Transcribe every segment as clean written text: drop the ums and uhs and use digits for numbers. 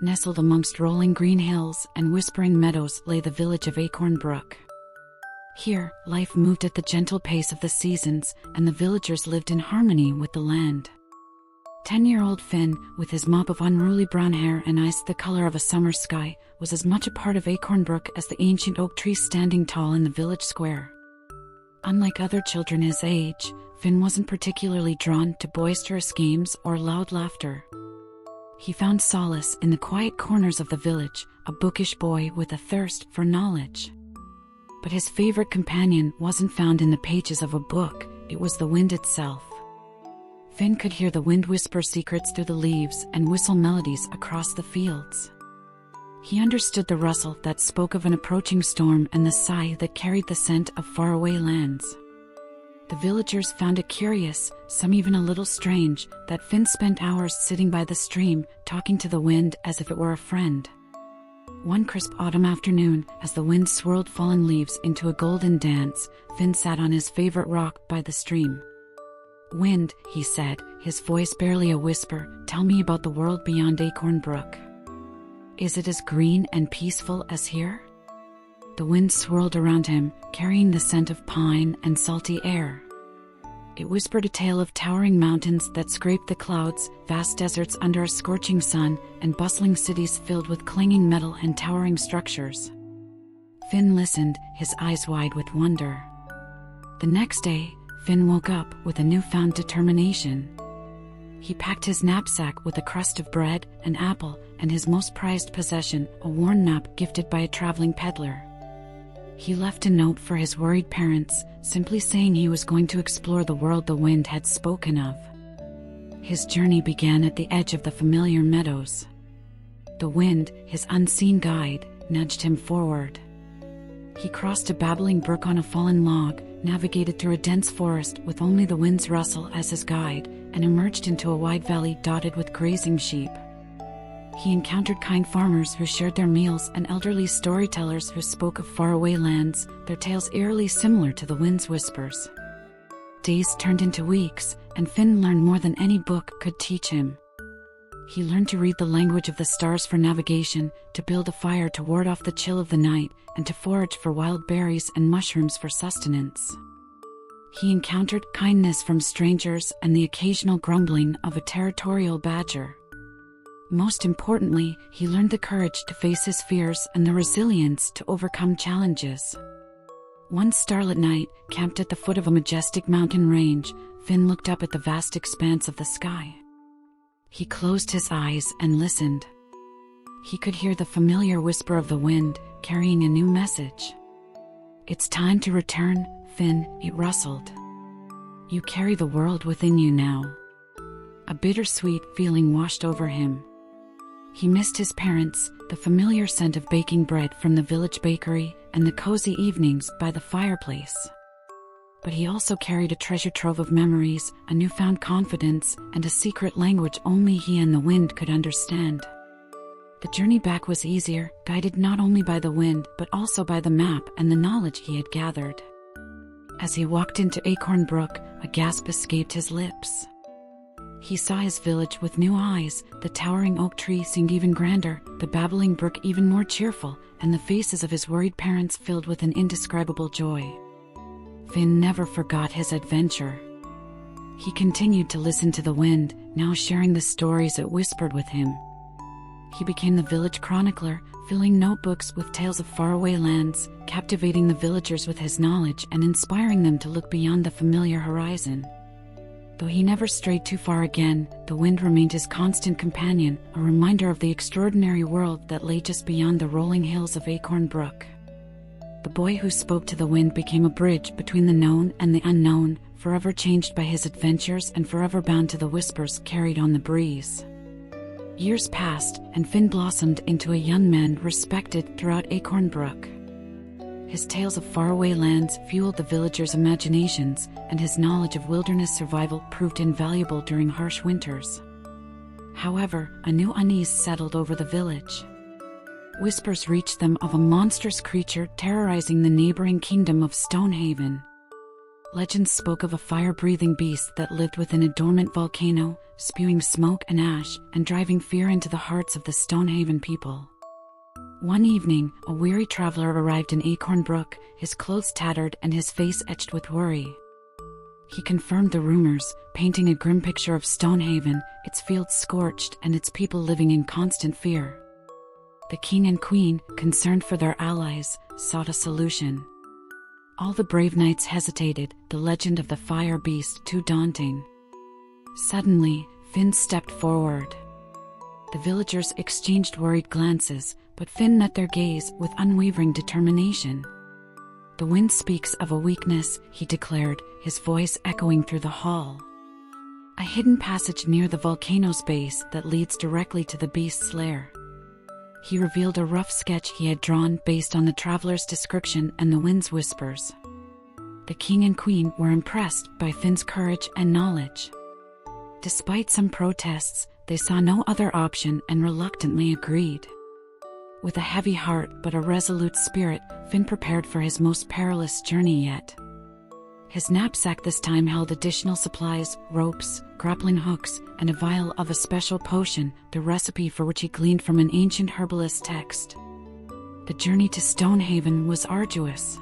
Nestled amongst rolling green hills and whispering meadows lay the village of Acorn Brook. Here, life moved at the gentle pace of the seasons, and the villagers lived in harmony with the land. 10-year-old Finn, with his mop of unruly brown hair and eyes the color of a summer sky, was as much a part of Acorn Brook as the ancient oak tree standing tall in the village square. Unlike other children his age, Finn wasn't particularly drawn to boisterous games or loud laughter. He found solace in the quiet corners of the village, a bookish boy with a thirst for knowledge. But his favorite companion wasn't found in the pages of a book, it was the wind itself. Finn could hear the wind whisper secrets through the leaves and whistle melodies across the fields. He understood the rustle that spoke of an approaching storm and the sigh that carried the scent of faraway lands. The villagers found it curious, some even a little strange, that Finn spent hours sitting by the stream, talking to the wind as if it were a friend. One crisp autumn afternoon, as the wind swirled fallen leaves into a golden dance, Finn sat on his favorite rock by the stream. "Wind," he said, his voice barely a whisper, "tell me about the world beyond Acorn Brook. Is it as green and peaceful as here?" The wind swirled around him, carrying the scent of pine and salty air. It whispered a tale of towering mountains that scraped the clouds, vast deserts under a scorching sun, and bustling cities filled with clanging metal and towering structures. Finn listened, his eyes wide with wonder. The next day, Finn woke up with a newfound determination. He packed his knapsack with a crust of bread, an apple, and his most prized possession, a worn map gifted by a traveling peddler. He left a note for his worried parents, simply saying he was going to explore the world the wind had spoken of. His journey began at the edge of the familiar meadows. The wind, his unseen guide, nudged him forward. He crossed a babbling brook on a fallen log, navigated through a dense forest with only the wind's rustle as his guide, and emerged into a wide valley dotted with grazing sheep. He encountered kind farmers who shared their meals and elderly storytellers who spoke of faraway lands, their tales eerily similar to the wind's whispers. Days turned into weeks, and Finn learned more than any book could teach him. He learned to read the language of the stars for navigation, to build a fire to ward off the chill of the night, and to forage for wild berries and mushrooms for sustenance. He encountered kindness from strangers and the occasional grumbling of a territorial badger. Most importantly, he learned the courage to face his fears and the resilience to overcome challenges. One starlit night, camped at the foot of a majestic mountain range, Finn looked up at the vast expanse of the sky. He closed his eyes and listened. He could hear the familiar whisper of the wind, carrying a new message. "It's time to return, Finn," it rustled. "You carry the world within you now." A bittersweet feeling washed over him. He missed his parents, the familiar scent of baking bread from the village bakery, and the cozy evenings by the fireplace. But he also carried a treasure trove of memories, a newfound confidence, and a secret language only he and the wind could understand. The journey back was easier, guided not only by the wind but also by the map and the knowledge he had gathered. As he walked into Acorn Brook, a gasp escaped his lips. He saw his village with new eyes, the towering oak tree seemed even grander, the babbling brook even more cheerful, and the faces of his worried parents filled with an indescribable joy. Finn never forgot his adventure. He continued to listen to the wind, now sharing the stories it whispered with him. He became the village chronicler, filling notebooks with tales of faraway lands, captivating the villagers with his knowledge and inspiring them to look beyond the familiar horizon. Though he never strayed too far again, the wind remained his constant companion, a reminder of the extraordinary world that lay just beyond the rolling hills of Acorn Brook. The boy who spoke to the wind became a bridge between the known and the unknown, forever changed by his adventures and forever bound to the whispers carried on the breeze. Years passed, and Finn blossomed into a young man respected throughout Acorn Brook. His tales of faraway lands fueled the villagers' imaginations, and his knowledge of wilderness survival proved invaluable during harsh winters. However, a new unease settled over the village. Whispers reached them of a monstrous creature terrorizing the neighboring kingdom of Stonehaven. Legends spoke of a fire-breathing beast that lived within a dormant volcano, spewing smoke and ash and driving fear into the hearts of the Stonehaven people. One evening, a weary traveler arrived in Acorn Brook, his clothes tattered and his face etched with worry. He confirmed the rumors, painting a grim picture of Stonehaven, its fields scorched and its people living in constant fear. The king and queen, concerned for their allies, sought a solution. All the brave knights hesitated, the legend of the fire beast too daunting. Suddenly, Finn stepped forward. The villagers exchanged worried glances, but Finn met their gaze with unwavering determination. "The wind speaks of a weakness," he declared, his voice echoing through the hall. "A hidden passage near the volcano's base that leads directly to the beast's lair." He revealed a rough sketch he had drawn based on the traveler's description and the wind's whispers. The king and queen were impressed by Finn's courage and knowledge. Despite some protests, they saw no other option and reluctantly agreed. With a heavy heart but a resolute spirit, Finn prepared for his most perilous journey yet. His knapsack this time held additional supplies, ropes, grappling hooks, and a vial of a special potion, the recipe for which he gleaned from an ancient herbalist text. The journey to Stonehaven was arduous.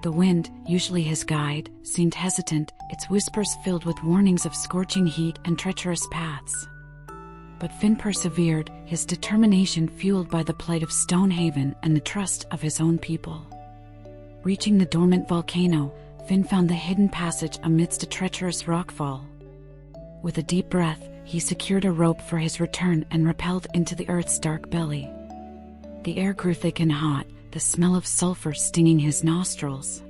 The wind, usually his guide, seemed hesitant, its whispers filled with warnings of scorching heat and treacherous paths. But Finn persevered, his determination fueled by the plight of Stonehaven and the trust of his own people. Reaching the dormant volcano, Finn found the hidden passage amidst a treacherous rockfall. With a deep breath, he secured a rope for his return and rappelled into the earth's dark belly. The air grew thick and hot, the smell of sulfur stinging his nostrils.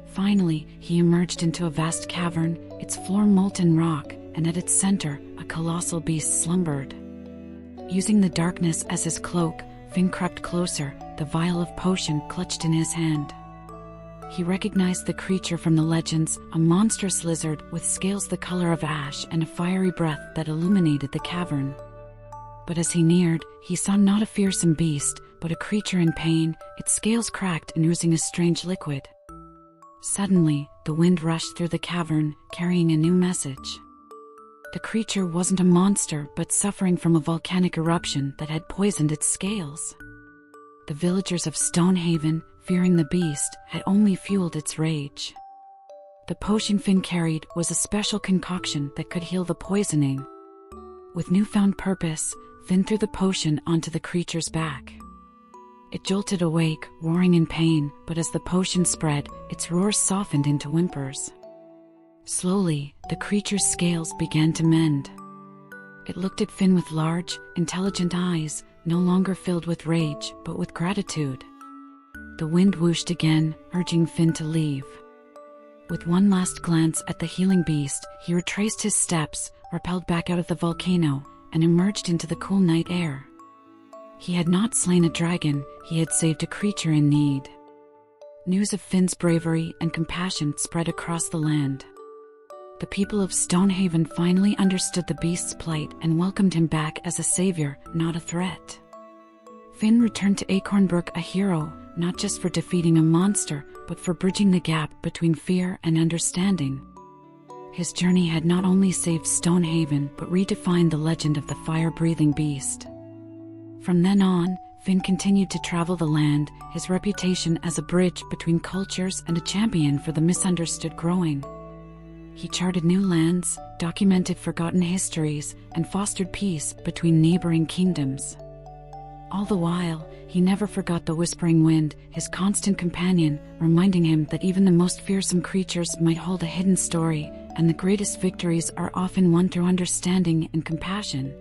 Finally, he emerged into a vast cavern, its floor molten rock, and at its center, a colossal beast slumbered. Using the darkness as his cloak, Finn crept closer, the vial of potion clutched in his hand. He recognized the creature from the legends, a monstrous lizard with scales the color of ash and a fiery breath that illuminated the cavern. But as he neared, he saw not a fearsome beast, but a creature in pain, its scales cracked and oozing a strange liquid. Suddenly, the wind rushed through the cavern, carrying a new message. The creature wasn't a monster, but suffering from a volcanic eruption that had poisoned its scales. The villagers of Stonehaven, fearing the beast, had only fueled its rage. The potion Finn carried was a special concoction that could heal the poisoning. With newfound purpose, Finn threw the potion onto the creature's back. It jolted awake, roaring in pain, but as the potion spread, its roars softened into whimpers. Slowly, the creature's scales began to mend. It looked at Finn with large, intelligent eyes, no longer filled with rage, but with gratitude. The wind whooshed again, urging Finn to leave. With one last glance at the healing beast, he retraced his steps, rappelled back out of the volcano, and emerged into the cool night air. He had not slain a dragon, he had saved a creature in need. News of Finn's bravery and compassion spread across the land. The people of Stonehaven finally understood the beast's plight and welcomed him back as a savior, not a threat. Finn returned to Acorn Brook a hero, not just for defeating a monster, but for bridging the gap between fear and understanding. His journey had not only saved Stonehaven, but redefined the legend of the fire-breathing beast. From then on, Finn continued to travel the land, his reputation as a bridge between cultures and a champion for the misunderstood growing. He charted new lands, documented forgotten histories, and fostered peace between neighboring kingdoms. All the while, he never forgot the whispering wind, his constant companion, reminding him that even the most fearsome creatures might hold a hidden story, and the greatest victories are often won through understanding and compassion.